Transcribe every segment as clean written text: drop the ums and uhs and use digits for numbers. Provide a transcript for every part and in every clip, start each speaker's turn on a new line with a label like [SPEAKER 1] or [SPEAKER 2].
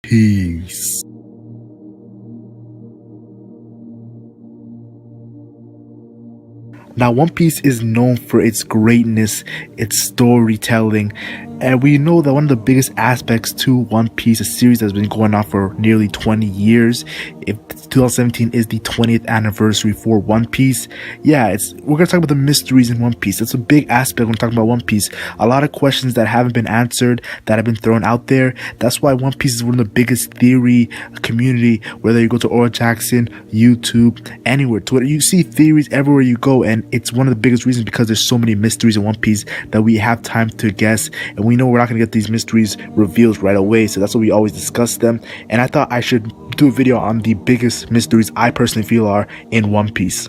[SPEAKER 1] Peace. Now, One Piece is known for its greatness, its storytelling, and we know that one of the biggest aspects to One Piece, a series that's been going on for nearly 20 years, if 2017 is the 20th anniversary for One Piece, we're going to talk about the mysteries in One Piece. That's a big aspect when talking about One Piece. A lot of questions that haven't been answered, that have been thrown out there. That's why One Piece is one of the biggest theory community, whether you go to Oro Jackson, YouTube, anywhere, Twitter, you see theories everywhere you go, and it's one of the biggest reasons because there's so many mysteries in One Piece that we have time to guess, and we know we're not going to get these mysteries revealed right away, so that's why we always discuss them. And I thought I should do a video on the biggest mysteries I personally feel are in One Piece.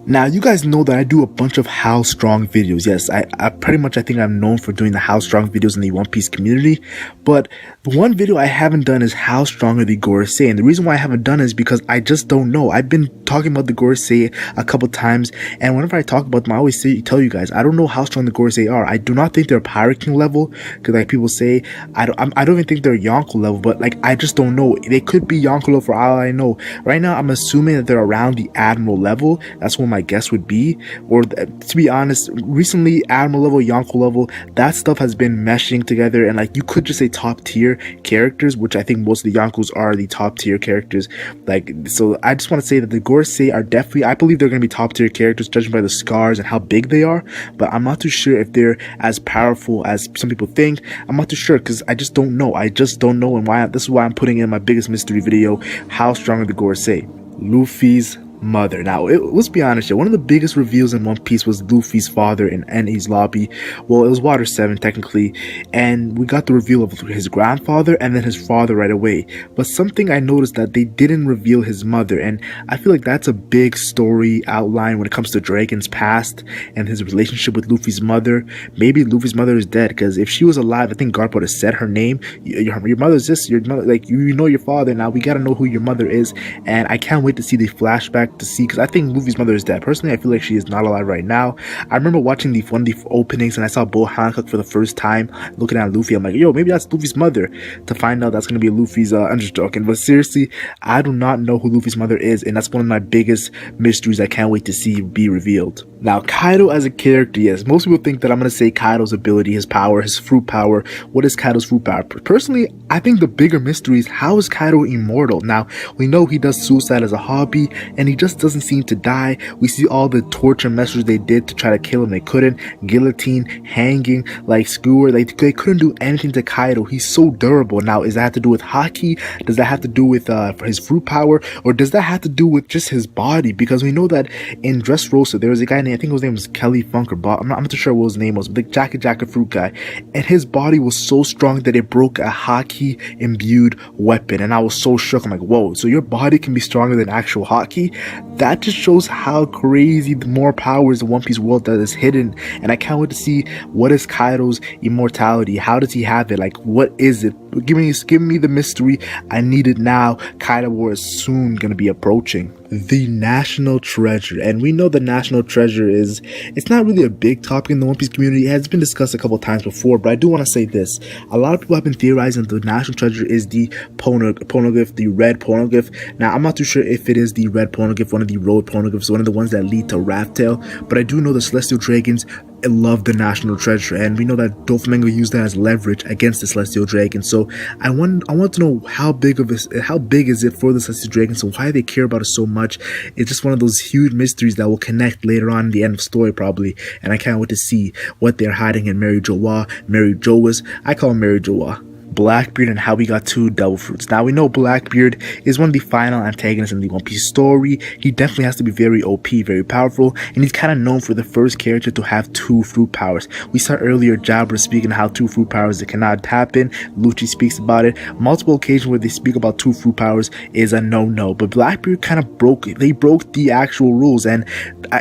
[SPEAKER 1] Now, you guys know that I do a bunch of How Strong videos. Yes, I think I'm known for doing the How Strong videos in the One Piece community. But one video I haven't done is How Strong are the Gorosei. And the reason why I haven't done it is because I just don't know. I've been talking about the Gorosei a couple times, and whenever I talk about them, I always tell you guys, I don't know how strong the Gorosei are. I do not think they're Pirate King level, because like people say, I don't even think they're Yonko level, but like I just don't know. They could be Yonko level for all I know. Right now, I'm assuming that they're around the Admiral level. That's what my guess would be. Or to be honest, recently Admiral level, Yonko level, that stuff has been meshing together, and like you could just say top tier characters, which I think most of the Yonkos are the top tier characters. Like, so I just want to say that the Gorosei are definitely, I believe they're going to be top tier characters judging by the scars and how big they are, but I'm not too sure if they're as powerful as some people think. I'm not too sure because I just don't know. And why this is why I'm putting in my biggest mystery video, How Strong are the Gorosei? Luffy's mother. Now, let's be honest here, one of the biggest reveals in One Piece was Luffy's father in Enies Lobby. Well, it was Water 7 technically, and we got the reveal of his grandfather and then his father right away. But something I noticed that they didn't reveal his mother, and I feel like that's a big story outline when it comes to Dragon's past and his relationship with Luffy's mother. Maybe Luffy's mother is dead, because if she was alive, I think Garp would have said her name. Your mother's this, your mother, like, you know your father, now we gotta know who your mother is. And I can't wait to see the flashback to see, because I think Luffy's mother is dead. Personally, I feel like she is not alive right now. I remember watching one of the openings and I saw Boa Hancock for the first time looking at Luffy. I'm like, yo, maybe that's Luffy's mother, to find out that's going to be Luffy's understroke. But seriously, I do not know who Luffy's mother is, and that's one of my biggest mysteries I can't wait to see be revealed. Now, Kaido as a character, yes, most people think that I'm going to say Kaido's ability, his power, his fruit power. What is Kaido's fruit power? Personally, I think the bigger mystery is, how is Kaido immortal? Now, we know he does suicide as a hobby, and he just doesn't seem to die. We see all the torture measures they did to try to kill him. They couldn't. Guillotine, hanging, like skewer, like they couldn't do anything to Kaido. He's so durable. Now, does that have to do with haki? Does that have to do with his fruit power? Or does that have to do with just his body? Because we know that in Dressrosa, there was a guy named, I think his name was Kelly Funk or Bob. I'm not too sure what his name was, but the Jacket Fruit guy. And his body was so strong that it broke a haki imbued weapon. And I was so shook. I'm like, whoa, so your body can be stronger than actual haki? That just shows how crazy the more powers the One Piece world that is hidden. And I can't wait to see, what is Kaido's immortality? How does he have it? Like, what is it? Give me the mystery. I need it now. Kaido War is soon going to be approaching. The National Treasure. And we know the National Treasure it's not really a big topic in the One Piece community. It has been discussed a couple times before, but I do want to say this. A lot of people have been theorizing the National Treasure is the Poneglyph, the red Poneglyph. Now, I'm not too sure if it is the red Poneglyph, one of the road Poneglyphs, one of the ones that lead to Raftail, but I do know the Celestial Dragons love the National Treasure, and we know that Doflamingo used that as leverage against the Celestial Dragon. So I want to know how big is it for the Celestial Dragon, so why they care about it so much. It's just one of those huge mysteries that will connect later on in the end of story probably, and I can't wait to see what they're hiding in Mary Joas. I call him Mary Joa. Blackbeard and how we got 2 Devil Fruits. Now, we know Blackbeard is one of the final antagonists in the One Piece story. He definitely has to be very OP, very powerful, and he's kind of known for the first character to have 2 fruit powers. We saw earlier Jabra speaking how 2 fruit powers that cannot happen. Lucci speaks about it. Multiple occasions where they speak about 2 fruit powers is a no-no, but Blackbeard kind of broke the actual rules, and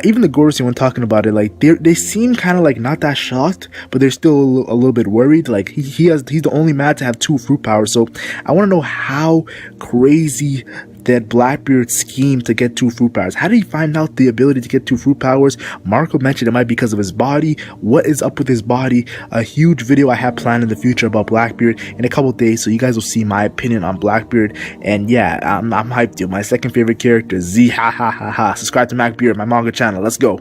[SPEAKER 1] even the Gorosei, when talking about it, like they seem kind of like not that shocked, but they're still a little bit worried. Like he's the only Mad to have 2 fruit powers. So I want to know how crazy that Blackbeard scheme to get 2 fruit powers. How did he find out the ability to get 2 fruit powers? Marco mentioned it might be because of his body. What is up with his body? A huge video I have planned in the future about Blackbeard in a couple days, so you guys will see my opinion on Blackbeard. And yeah, I'm hyped, dude. My second favorite character, Z, ha ha ha ha. Subscribe to MacBeard, my manga channel. Let's go.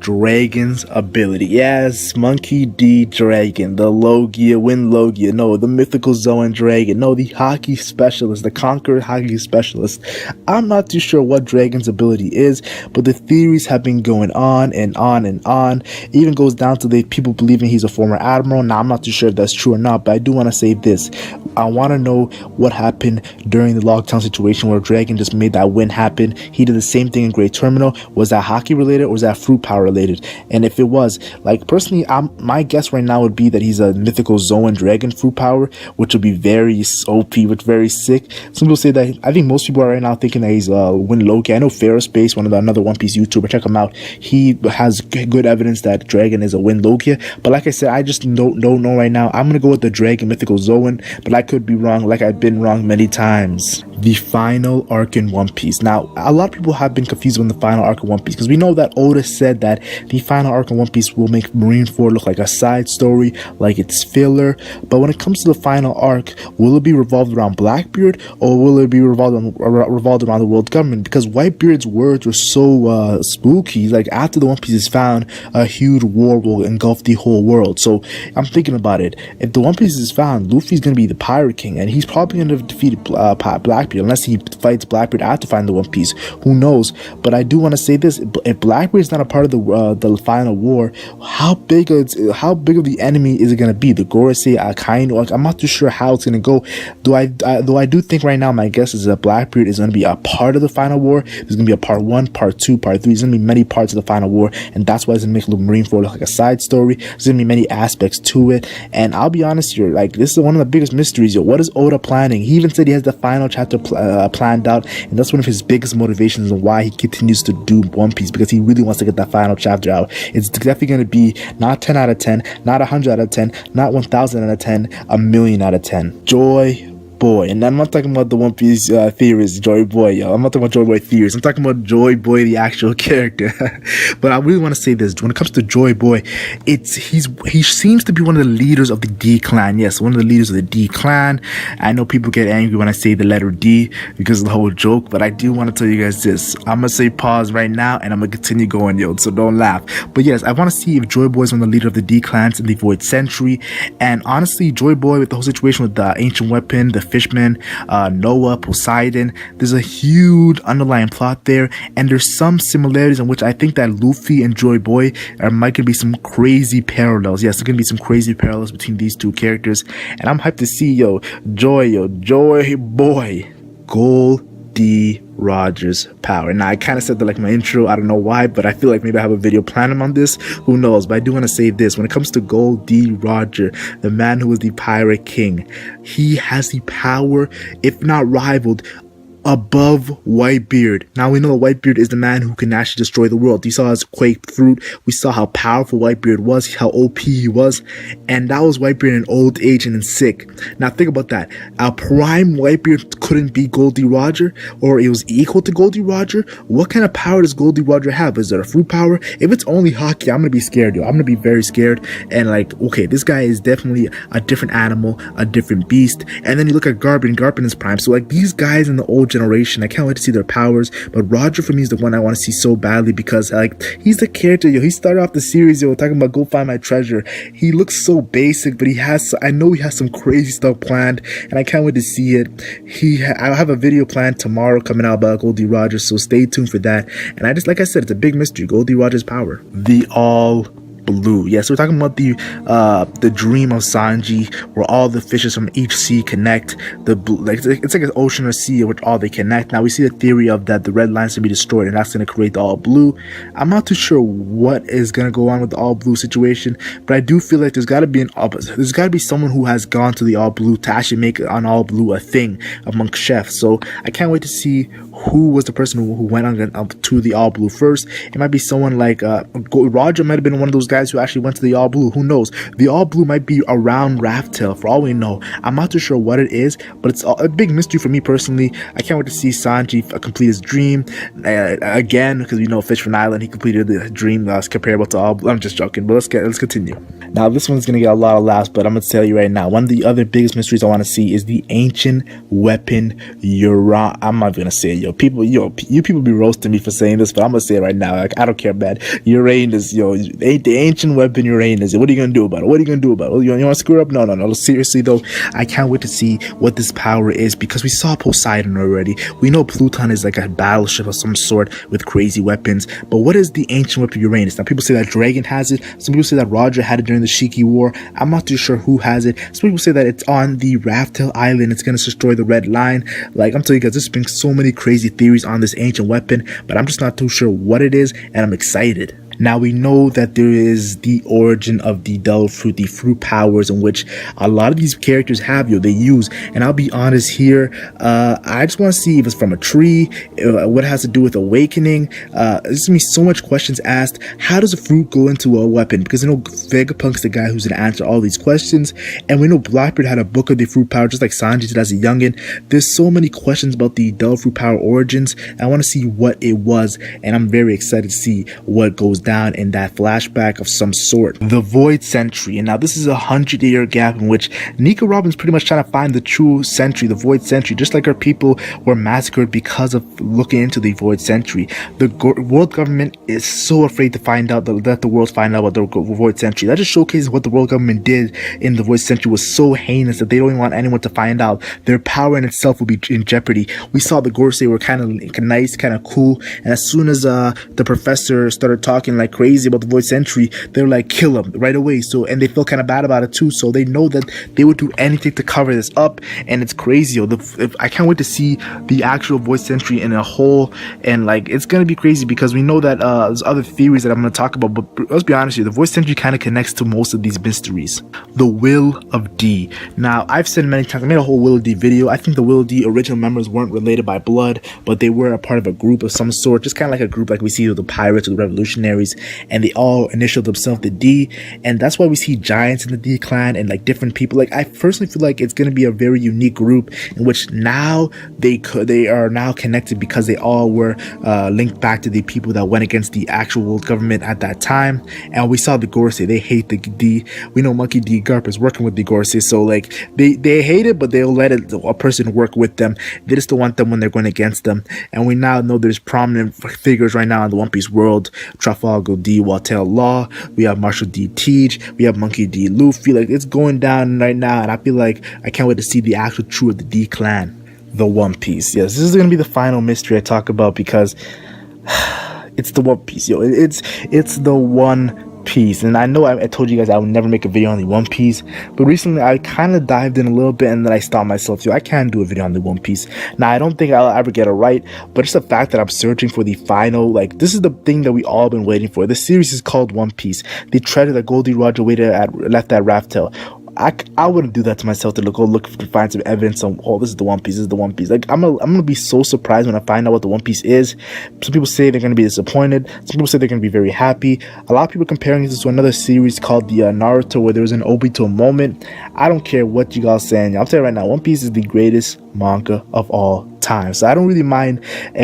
[SPEAKER 1] Dragon's ability. Yes, Monkey D. Dragon, the Logia, Wind Logia, no, the Mythical Zoan Dragon, no, the Hockey Specialist, the Conqueror Hockey Specialist. I'm not too sure what Dragon's ability is, but the theories have been going on and on and on. It even goes down to the people believing he's a former admiral. Now, I'm not too sure if that's true or not, but I do want to say this. I want to know what happened during the Lockdown situation where Dragon just made that win happen. He did the same thing in Great Terminal. Was that hockey related or was that fruit power related? And if it was, like, personally, my guess right now would be that he's a Mythical Zoan Dragon fruit power, which would be very OP, which very sick. Some people say that. I think most people are right now thinking that he's Wind Loki. I know Ferrospace, another One Piece YouTuber, check him out. He has good evidence that Dragon is a Wind Loki. But like I said, I just don't know right now. I'm gonna go with the Dragon Mythical Zoan, but I could be wrong, like I've been wrong many times. The final arc in One Piece. Now, a lot of people have been confused with the final arc in One Piece because we know that Oda said that the final arc in One Piece will make Marineford look like a side story, like it's filler. But when it comes to the final arc, will it be revolved around Blackbeard or will it be revolved around the world government? Because Whitebeard's words were so spooky. Like, after the One Piece is found, a huge war will engulf the whole world. So I'm thinking about it. If the One Piece is found, Luffy's gonna be the Pirate King, and he's probably gonna defeat Blackbeard unless he fights Blackbeard after finding the One Piece. Who knows? But I do want to say this: if Blackbeard is not a part of the final war, how big of the enemy is it gonna be? The Gorosei, Akainu? Like, I'm not too sure how it's gonna go. Though I do think right now my guess is that Blackbeard is gonna be a part of the final war. There's gonna be a part 1, part 2, part 3. There's gonna be many parts of the final war, and that's why it's gonna make Marineford look like a side story. There's gonna be many aspects to it, and I'll be honest here, like, this is one of the biggest mysteries. Yo, what is Oda planning? He even said he has the final chapter planned out, and that's one of his biggest motivations and why he continues to do One Piece, because he really wants to get that final chapter out. It's definitely going to be not 10 out of 10, not 100 out of 10, not 1000 out of 10, a million out of 10. Joy Boy. And I'm not talking about the One Piece theorist Joy Boy, yo. I'm not talking about Joy Boy theories. I'm talking about Joy Boy, the actual character. But I really want to say this: when it comes to Joy Boy, he seems to be one of the leaders of the D clan. Yes, one of the leaders of the D clan. I know people get angry when I say the letter D because of the whole joke, but I do want to tell you guys this. I'm gonna say pause right now, and I'm gonna continue going, yo. So don't laugh. But yes, I want to see if Joy Boy is one of the leader of the D clans in the Void Century. And honestly, Joy Boy, with the whole situation with the ancient weapon, the Fishman, Noah, Poseidon, there's a huge underlying plot there, and there's some similarities in which I think that Luffy and Joy Boy might gonna be some crazy parallels. Yes, there's gonna be some crazy parallels between these two characters, and I'm hyped to see Joy Boy, Goldie Roger's power. Now, I kind of said that like my intro, I don't know why, but I feel like maybe I have a video planned on this, who knows. But I do want to say this: when it comes to Goldie Roger, the man who is the Pirate King, he has the power, if not rivaled, above Whitebeard. Now we know Whitebeard is the man who can actually destroy the world. We saw his Quake fruit. We saw how powerful Whitebeard was, how OP he was, and that was Whitebeard in old age and in sick. Now think about that. A prime Whitebeard couldn't be Goldie Roger, or it was equal to Goldie Roger. What kind of power does Goldie Roger have? Is there a fruit power? If it's only hockey, I'm gonna be scared, yo. I'm gonna be very scared. And like, okay, this guy is definitely a different animal, a different beast. And then you look at Garpin is prime. So like, these guys in the old generation, I can't wait to see their powers. But Roger for me is the one I want to see so badly, because like, he's the character, yo. He started off the series, yo, talking about go find my treasure. He looks so basic, but I know he has some crazy stuff planned, and I can't wait to see it. I'll have a video planned tomorrow coming out about Goldie Roger, so stay tuned for that. And like I said, it's a big mystery, Goldie Roger's power. The all blue. Yes, we're talking about the dream of Sanji, where all the fishes from each sea connect. It's like an ocean or sea in which all they connect. Now we see the theory of that the red lines to be destroyed, and that's going to create the all blue. I'm not too sure what is going to go on with the all blue situation, but I do feel like there's got to be there's got to be someone who has gone to the all blue to actually make an all blue a thing amongst chefs. So I can't wait to see who was the person who went on to the all blue first. It might be someone like Roger might have been one of those guys guys who actually went to the All Blue. Who knows? The All Blue might be around Raftel for all we know. I'm not too sure what it is, but it's a big mystery for me personally. I can't wait to see Sanji complete his dream again, because we know Fish from Island, he completed the dream that's comparable to All Blue. I'm just joking, but let's continue. Now this one's gonna get a lot of laughs, but I'm gonna tell you right now, one of the other biggest mysteries I want to see is the ancient weapon Uranus. I'm not gonna say it, you people be roasting me for saying this, but I'm gonna say it right now. Like, I don't care, man. Uranus, the ancient weapon Uranus. What are you gonna do about it? What are you gonna do about it? You want to screw up? No. Seriously though, I can't wait to see what this power is, because we saw Poseidon already. We know Pluton is like a battleship of some sort with crazy weapons, but what is the ancient weapon Uranus? Now people say that Dragon has it. Some people say that Roger had it during the Shiki War. I'm not too sure who has it. Some people say that it's on the Raftel Island. It's gonna destroy the Red Line. Like, I'm telling you guys, there's been so many crazy theories on this ancient weapon, but I'm just not too sure what it is, and I'm excited. Now we know that there is the origin of the Devil Fruit, the fruit powers in which a lot of these characters have, they use. And I'll be honest here, I just want to see if it's from a tree, what it has to do with awakening. There's gonna be so much questions asked. How does a fruit go into a weapon? Because Vegapunk's the guy who's gonna answer all these questions, and we know Blackbeard had a book of the fruit power, just like Sanji did as a youngin. There's so many questions about the Devil Fruit power origins. I want to see what it was, and I'm very excited to see what goes down in that flashback of some sort. The Void Sentry. And now this is a 100-year gap in which Nico Robin's pretty much trying to find the true Sentry, the Void Sentry, just like our people were massacred because of looking into the Void Sentry. The world government is so afraid to find out, let the world find out about the Void Sentry. That just showcases what the world government did in the Void Sentry was so heinous that they don't even want anyone to find out. Their power in itself will be in jeopardy. We saw the Gorosei were kind of nice, kind of cool, and as soon as the professor started talking like crazy about the Void Sentry, they were like, kill him right away. So, and they feel kind of bad about it too, so they know that they would do anything to cover this up, and it's crazy. I can't wait to see the actual Void Sentry in a whole, and like, it's gonna be crazy because we know that there's other theories that I'm gonna talk about, but let's be honest here, the Void Sentry kind of connects to most of these mysteries. The Will of D. Now, I've said many times, I made a whole Will of D video. I think the Will of D original members weren't related by blood, but they were a part of a group of some sort, just kind of like a group like we see with the pirates or the revolutionaries, and they all initialed themselves the D, and that's why we see giants in the D clan and like different people. Like, I personally feel like it's going to be a very unique group in which now they are now connected because they all were linked back to the people that went against the actual world government at that time. And we saw the Gorosei, they hate the D. We know Monkey D. Garp is working with the Gorosei, so like they hate it, but they'll let a person work with them. They just don't want them when they're going against them. And we now know there's prominent figures right now in the One Piece world: Trafalgar D. Watel Law, we have Marshall D. Teach, we have Monkey D. Luffy. Like, it's going down right now, and I feel like I can't wait to see the actual true of the D clan. The One Piece. Yes, this is gonna be the final mystery I talk about, because it's the One Piece, it's the One Piece. And I know I told you guys I would never make a video on the One Piece, but recently I kind of dived in a little bit, and then I stopped myself. I can do a video on the One Piece. Now, I don't think I'll ever get it right, but it's the fact that I'm searching for the final, like, this is the thing that we all been waiting for. This series is called One Piece, the treasure that Goldie Roger left at Raftel. I wouldn't do that to myself to go look to find some evidence on, oh, this is the One Piece, this is the One Piece. Like, I'm gonna be so surprised when I find out what the One Piece is. Some people say they're gonna be disappointed. Some people say they're gonna be very happy. A lot of people comparing this to another series called the Naruto, where there was an Obito moment. I don't care what you guys saying. I'm telling you right now, One Piece is the greatest manga of all time. So I don't really mind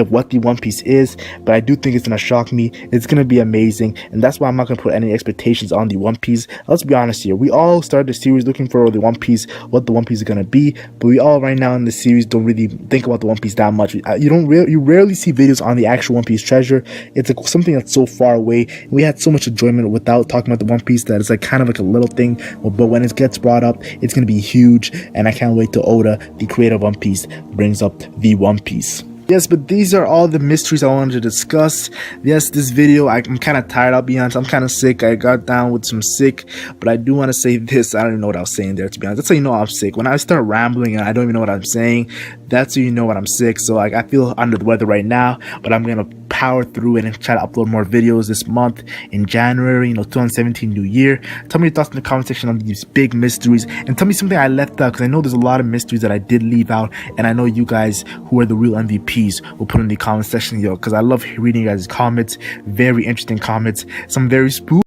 [SPEAKER 1] what the One Piece is, but I do think it's gonna shock me. It's gonna be amazing, and that's why I'm not gonna put any expectations on the One Piece. Let's be honest here, we all started the series looking for the One Piece, what the One Piece is gonna be, but we all right now in the series don't really think about the One Piece that much. You rarely see videos on the actual One Piece treasure. It's something that's so far away. We had so much enjoyment without talking about the One Piece that it's like kind of like a little thing, but when it gets brought up, it's gonna be huge, and I can't wait till Oda, the creator of One Piece, brings up the One Piece. Yes, but these are all the mysteries I wanted to discuss. Yes, this video, I'm kind of tired, I'll be honest. I'm kind of sick. I got down with some sick, but I do want to say this. I don't even know what I was saying there, to be honest. That's how you know I'm sick. When I start rambling and I don't even know what I'm saying, that's how you know when I'm sick. So like, I feel under the weather right now, but I'm going to power through it and try to upload more videos this month in January, 2017 new year. Tell me your thoughts in the comment section on these big mysteries, and tell me something I left out, because I know there's a lot of mysteries that I did leave out, and I know you guys who are the real MVPs will put in the comment section, because I love reading you guys' comments. Very interesting comments, some very spooky